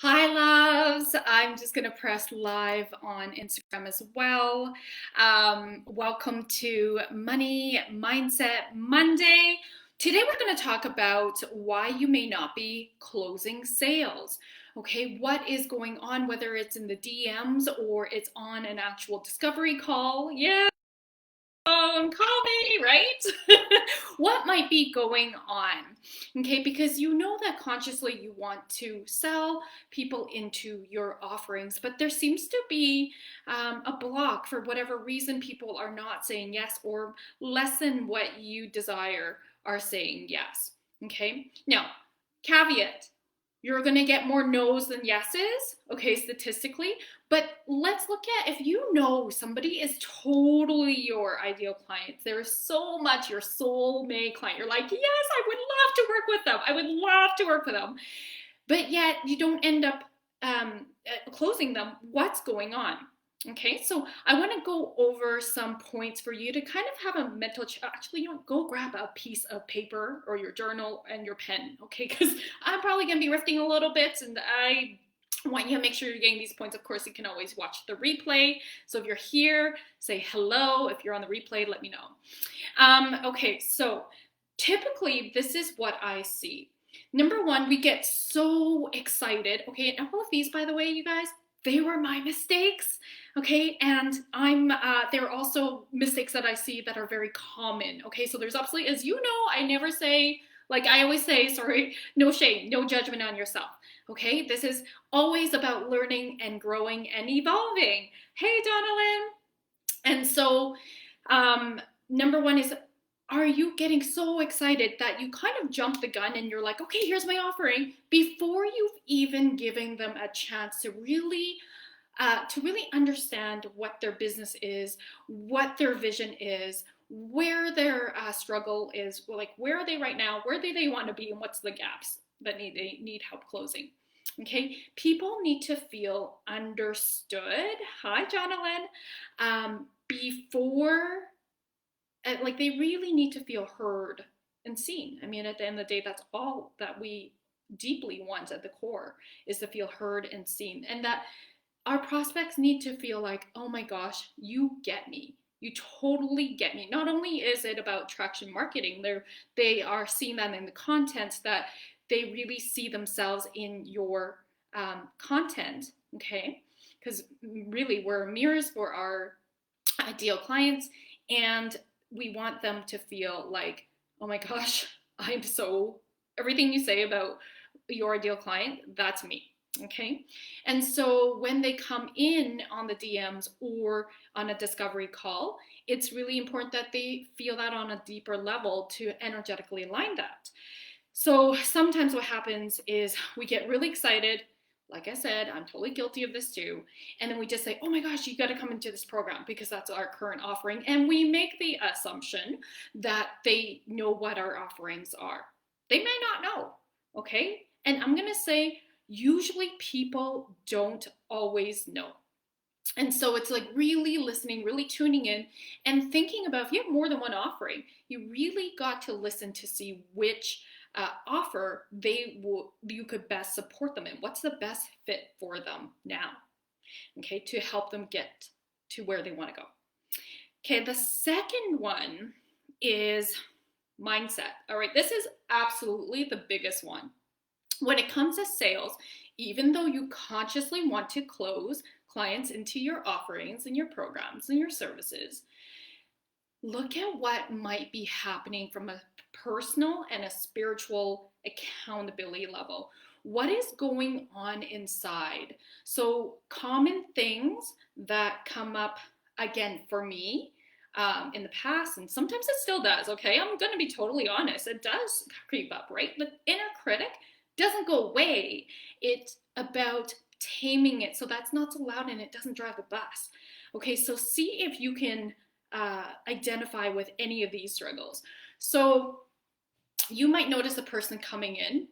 Hi, loves. I'm just going to press live on Instagram as well. Welcome to Money Mindset Monday. Today, we're going to talk about why you may not be closing sales. Okay, what is going on, whether it's in the DMs or it's on an actual discovery call? Yeah. Call me, right? What might be going on? Okay, because you know that consciously you want to sell people into your offerings, but there seems to be a block for whatever reason. People are not saying yes, or less than what you desire are saying yes. Okay, now, caveat, you're going to get more no's than yeses, okay, statistically. But let's look at, if you know somebody is totally your ideal client, there is so much your soulmate client. You're like, yes, I would love to work with them. I would love to work with them. But yet you don't end up closing them. What's going on? Okay, so I want to go over some points for you to kind of have a mental actually, go grab a piece of paper or your journal and your pen, okay? Because I'm probably going to be riffing a little bit, and I want you to make sure you're getting these points. Of course, you can always watch the replay. So if you're here, say hello. If you're on the replay, let me know. Okay, so typically this is what I see. Number one, we get so excited. Okay, and all of these, by the way, you guys, they were my mistakes. Okay, and there are also mistakes that I see that are very common. Okay, so there's absolutely, as you know, I never say, like I always say, sorry, no shame, no judgment on yourself. Okay, this is always about learning and growing and evolving. Hey, Donalyn. And so, number one is, are you getting so excited that you kind of jump the gun and you're like, okay, here's my offering, before you've even given them a chance to really understand what their business is, what their vision is, where their struggle is, like where are they right now, where do they want to be, and what's the gaps that they need help closing. Okay, people need to feel understood. Hi, Jonathan. Before, like they really need to feel heard and seen. I mean, at the end of the day, that's all that we deeply want at the core, is to feel heard and seen, and that our prospects need to feel like, oh my gosh, you get me. You totally get me. Not only is it about traction marketing, they are seeing that in the content, that they really see themselves in your content, okay? Because really, we're mirrors for our ideal clients, and we want them to feel like, oh my gosh, everything you say about your ideal client, that's me. Okay. And so when they come in on the DMs or on a discovery call, it's really important that they feel that on a deeper level to energetically align that. So sometimes what happens is we get really excited. Like I said, I'm totally guilty of this too. And then we just say, oh my gosh, you got to come into this program because that's our current offering. And we make the assumption that they know what our offerings are. They may not know. Okay. And I'm going to say, usually people don't always know. And so it's like really listening, really tuning in and thinking about, if you have more than one offering, you really got to listen to see which offer you could best support them in. What's the best fit for them now? Okay, to help them get to where they want to go. Okay, the second one is mindset. All right, this is absolutely the biggest one. When it comes to sales, even though you consciously want to close clients into your offerings and your programs and your services, look at what might be happening from a personal and a spiritual accountability level. What is going on inside? So, common things that come up again for me in the past, and sometimes it still does, okay? I'm going to be totally honest. It does creep up, right? The inner critic doesn't go away. It's about taming it so that's not so loud and it doesn't drive the bus. Okay, so see if you can identify with any of these struggles. So you might notice a person coming in,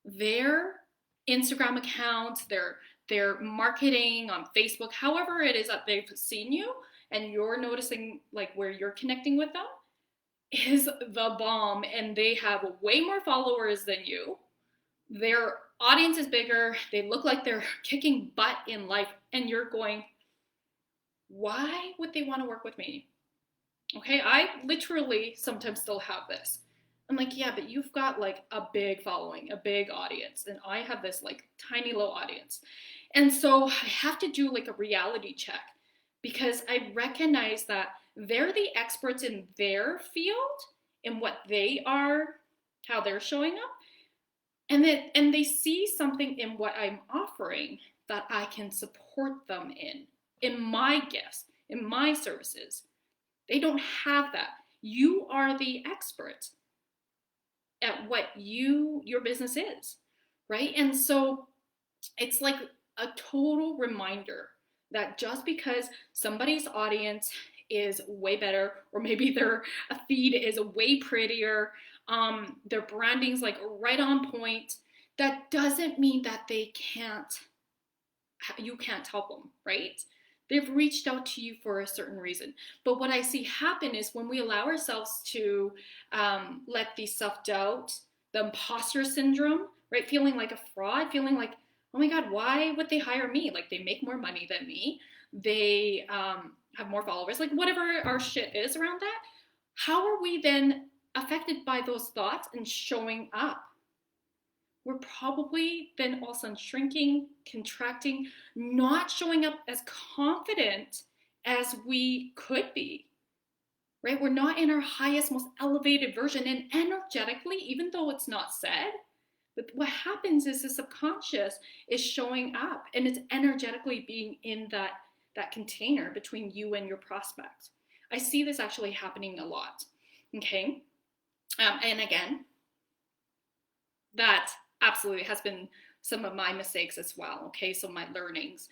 their Instagram account, their marketing on Facebook, however it is that they've seen you, and you're noticing like where you're connecting with them, is the bomb, and they have way more followers than you. They're audience is bigger, they look like they're kicking butt in life, and you're going, why would they want to work with me? Okay, I literally sometimes still have this. I'm like, yeah, but you've got like a big following, a big audience, and I have this like tiny low audience. And so I have to do like a reality check because I recognize that they're the experts in their field, in what they are, how they're showing up, and they see something in what I'm offering that I can support them in my gifts, in my services. They don't have that. You are the expert at what your business is, right? And so it's like a total reminder that just because somebody's audience is way better, or maybe their feed is way prettier, their branding's like right on point, that doesn't mean that you can't help them, right? They've reached out to you for a certain reason. But what I see happen is when we allow ourselves to let the self-doubt, the imposter syndrome, right? Feeling like a fraud, feeling like, oh my God, why would they hire me? Like they make more money than me. They have more followers, like whatever our shit is around that. How are we then affected by those thoughts and showing up? We're probably then all of a sudden shrinking, contracting, not showing up as confident as we could be, right? We're not in our highest, most elevated version. And energetically, even though it's not said, but what happens is the subconscious is showing up and it's energetically being in that container between you and your prospects. I see this actually happening a lot, okay? And again, that absolutely has been some of my mistakes as well, okay? So my learnings.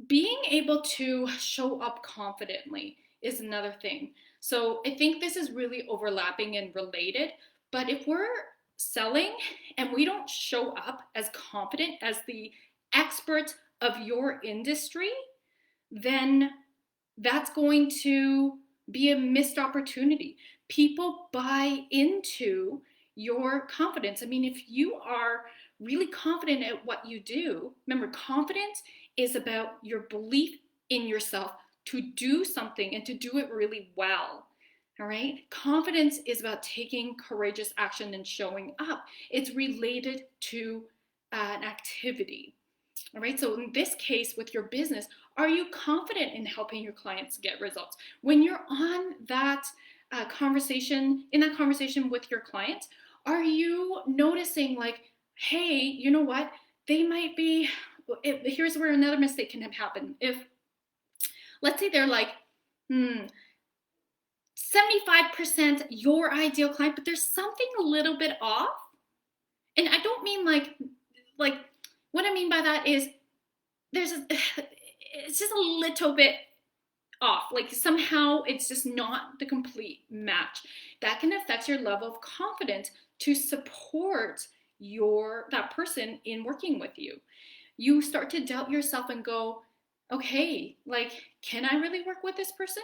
Being able to show up confidently is another thing. So I think this is really overlapping and related, but if we're selling and we don't show up as confident as the expert of your industry, then that's going to be a missed opportunity. People buy into your confidence. I mean, if you are really confident at what you do, remember, confidence is about your belief in yourself to do something and to do it really well. All right. Confidence is about taking courageous action and showing up. It's related to an activity. All right. So in this case, with your business, are you confident in helping your clients get results? When you're on that conversation, in that conversation with your clients, are you noticing like, hey, you know what? They might be, here's where another mistake can happen. If, let's say they're like, 75% your ideal client, but there's something a little bit off. And I don't mean like what I mean by that is it's just a little bit off. Like somehow it's just not the complete match. That can affect your level of confidence to support that person in working with you. You start to doubt yourself and go, okay, like, can I really work with this person?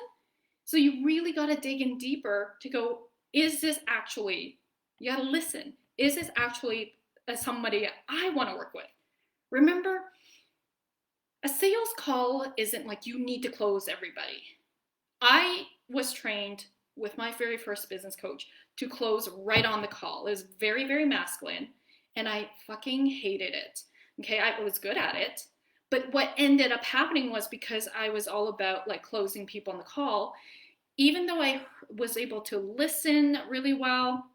So you really got to dig in deeper to go, is this actually, you got to listen, is this actually somebody I want to work with? Remember, a sales call isn't like you need to close everybody. I was trained with my very first business coach to close right on the call. It was very, very masculine, and I fucking hated it. Okay, I was good at it. But what ended up happening was because I was all about like closing people on the call, even though I was able to listen really well,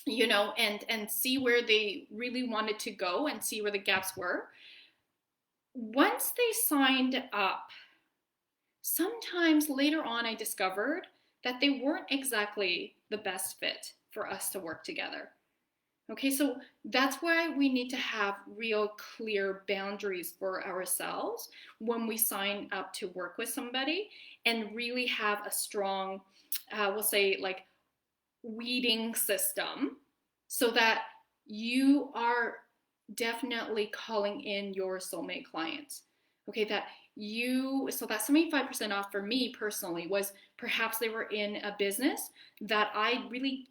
you know, and see where they really wanted to go and see where the gaps were, once they signed up, sometimes later on I discovered that they weren't exactly the best fit for us to work together. Okay, so that's why we need to have real clear boundaries for ourselves when we sign up to work with somebody, and really have a strong, we'll say like weeding system so that you are definitely calling in your soulmate clients. Okay, so that 75% off for me personally was perhaps they were in a business that I really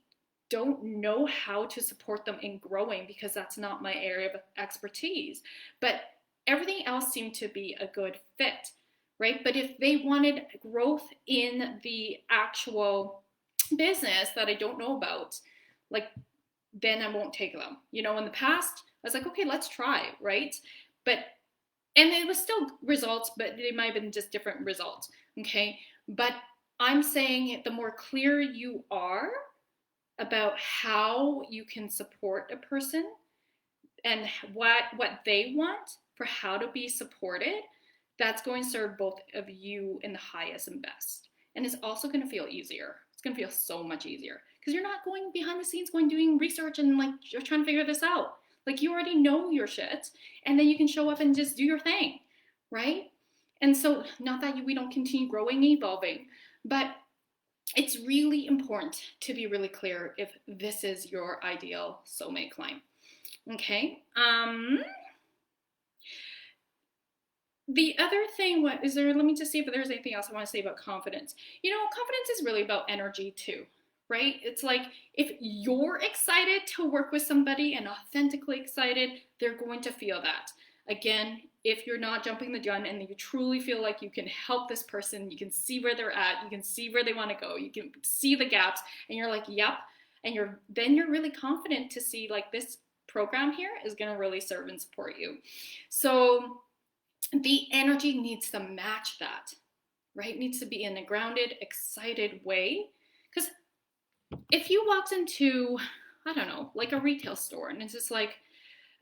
don't know how to support them in growing because that's not my area of expertise. But everything else seemed to be a good fit, right? But if they wanted growth in the actual business that I don't know about, like, then I won't take them. You know, in the past, I was like, okay, let's try, right? But, and it was still results, but they might have been just different results, okay? But I'm saying the more clear you are about how you can support a person and what they want for how to be supported, that's going to serve both of you in the highest and best. And it's also going to feel easier. It's going to feel so much easier because you're not going behind the scenes, doing research and like you're trying to figure this out. Like you already know your shit, and then you can show up and just do your thing, right? And so, not that we don't continue growing, evolving, but it's really important to be really clear if this is your ideal soulmate client. Okay. The other thing, what is there? Let me just see if there's anything else I want to say about confidence. You know, confidence is really about energy too, right? It's like if you're excited to work with somebody and authentically excited, they're going to feel that. Again, if you're not jumping the gun and you truly feel like you can help this person, you can see where they're at, you can see where they want to go, you can see the gaps, and you're like, yep, and then you're really confident to see like this program here is going to really serve and support you. So the energy needs to match that, right? It needs to be in a grounded, excited way. Because if you walked into, I don't know, like a retail store and it's just like,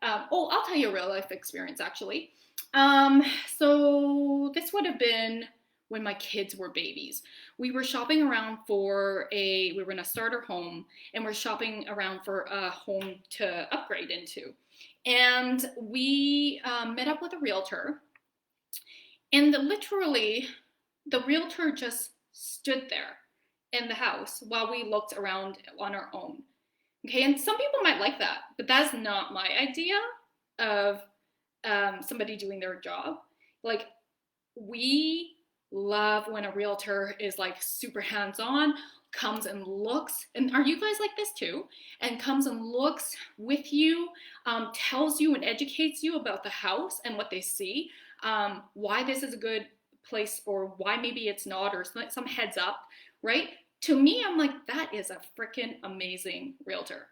I'll tell you a real life experience actually. So this would have been when my kids were babies. We were shopping around we were in a starter home and we're shopping around for a home to upgrade into. And we met up with a realtor, and literally the realtor just stood there in the house while we looked around on our own. Okay, and some people might like that, but that's not my idea of somebody doing their job. Like, we love when a realtor is like super hands-on, comes and looks, and are you guys like this too? And comes and looks with you, tells you and educates you about the house and what they see, why this is a good place or why maybe it's not, or some heads up, right? To me, I'm like, that is a freaking amazing realtor.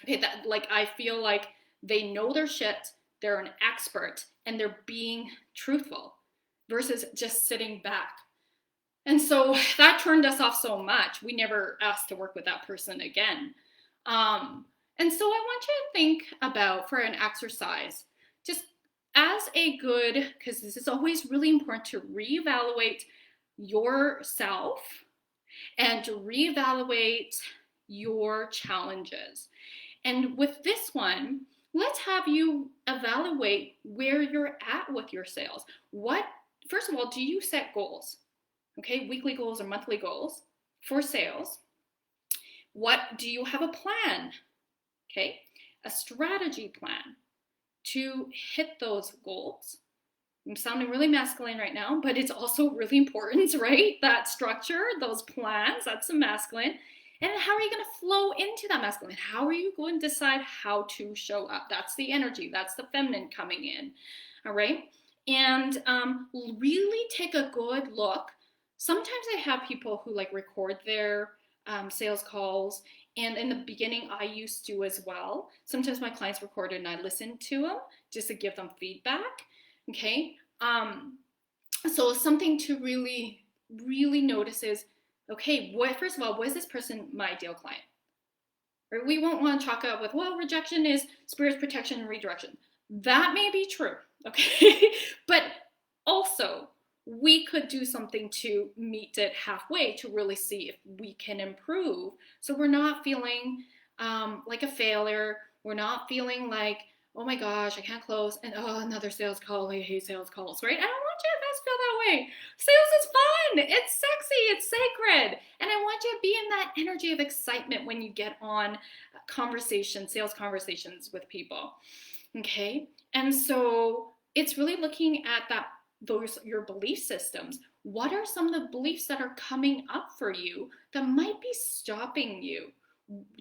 Okay, that, like, I feel like they know their shit, they're an expert, and they're being truthful versus just sitting back. And so that turned us off so much. We never asked to work with that person again. And so I want you to think about, for an exercise, just as a good, because this is always really important to reevaluate yourself and to reevaluate your challenges. And with this one, let's have you evaluate where you're at with your sales. First of all, do you set goals? Okay, weekly goals or monthly goals for sales. What do you have a plan? Okay, a strategy plan to hit those goals. I'm sounding really masculine right now, but it's also really important, right? That structure, those plans, that's a masculine. And how are you going to flow into that masculine? How are you going to decide how to show up? That's the energy, that's the feminine coming in, all right? And really take a good look. Sometimes I have people who like record their sales calls, and in the beginning I used to as well. Sometimes my clients recorded and I listened to them just to give them feedback. Okay, so something to really, really notice is, okay, first of all, was this person my ideal client? Or we won't want to chalk up with, well, rejection is spirit's protection and redirection. That may be true, okay? But also, we could do something to meet it halfway to really see if we can improve. So we're not feeling like a failure. We're not feeling like, oh my gosh, I can't close, and another sales call, I hate sales calls, right? I don't want you to feel that way. Sales is fun, it's sexy, it's sacred, and I want you to be in that energy of excitement when you get on sales conversations with people, okay? And so it's really looking at your belief systems. What are some of the beliefs that are coming up for you that might be stopping you?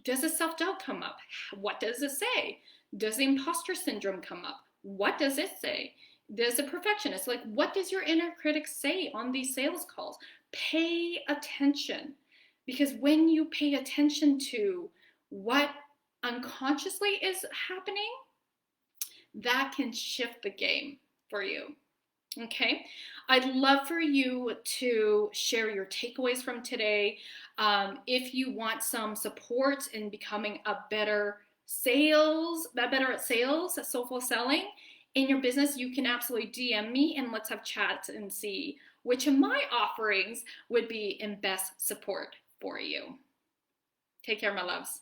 Does the self-doubt come up? What does it say? Does the imposter syndrome come up? What does it say? Does the perfectionist, like, what does your inner critic say on these sales calls? Pay attention, because when you pay attention to what unconsciously is happening, that can shift the game for you. Okay, I'd love for you to share your takeaways from today. If you want some support in becoming a better better at sales, at soulful selling in your business, you can absolutely DM me and let's have chats and see which of my offerings would be in best support for you. Take care, my loves.